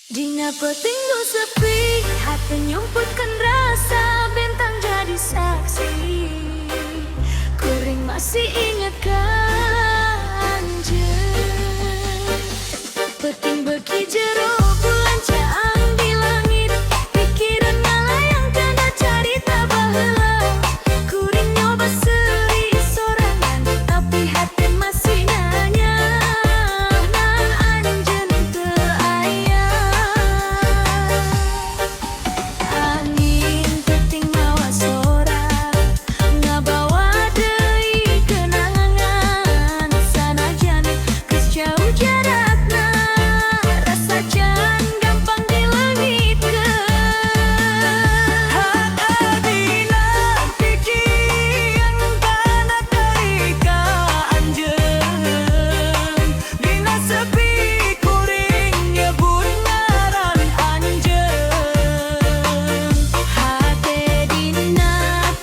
Dina peting nu sepi, hati nyumputkan rasa, bentang jadi saksi. Kuring masih ingat kan peting beki jero bulan caang di langit. Pikiran ngalayang kana carita baheula. Kuring nyoba seuri sorangan, tapi hati masih nanya, nah anjeun teu aya. Angin peting mawa sora, ngabawa deui kenangan. Sanajan geus jauh jarakna, rasa can gampang dileungitkeun. Hadadina pikiran kana tarika anjeun. Dina sepi kuring nyebut ngaran anjeun. Hate dina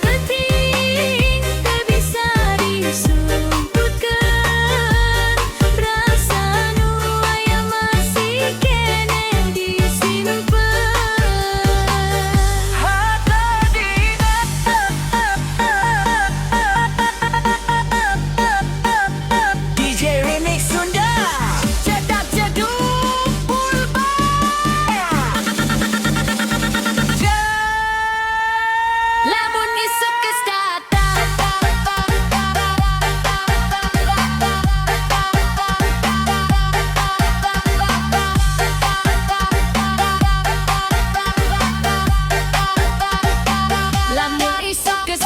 peting teu bisa disumputkeun. Rasa nu aya masih keneh disimpen. Hadadina DJ Remix Sunda cetak jadul Lamun isuk geus datang, lamun isuk geus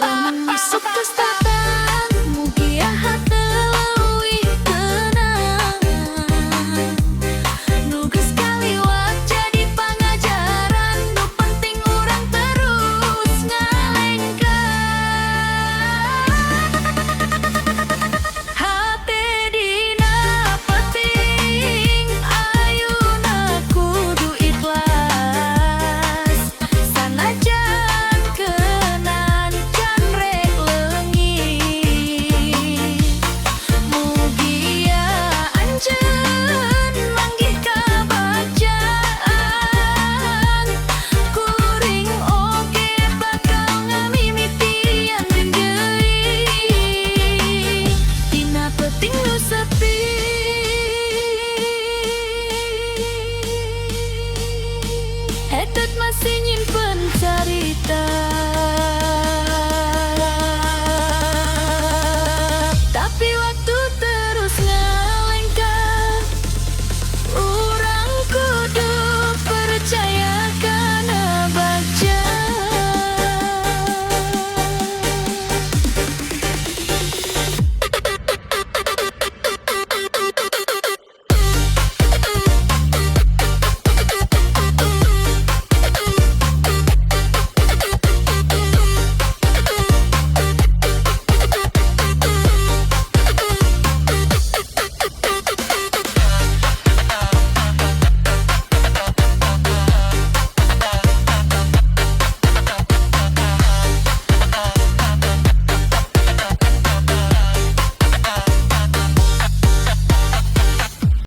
lamun isuk geus datang, mugia hate leuwih tenang. Nu geus kaliwat jadi pangajaran, nu penting urang terus ngalengkeun. Hate dina peting, ayeuna kudu ikhlas. Sanajan keunan can rek leungit. Mugia anjeun manggih kabacaan. Kuring oge bakal ngamimitian deui. Dina peting nu sepi, Etut masih nyimpen carita.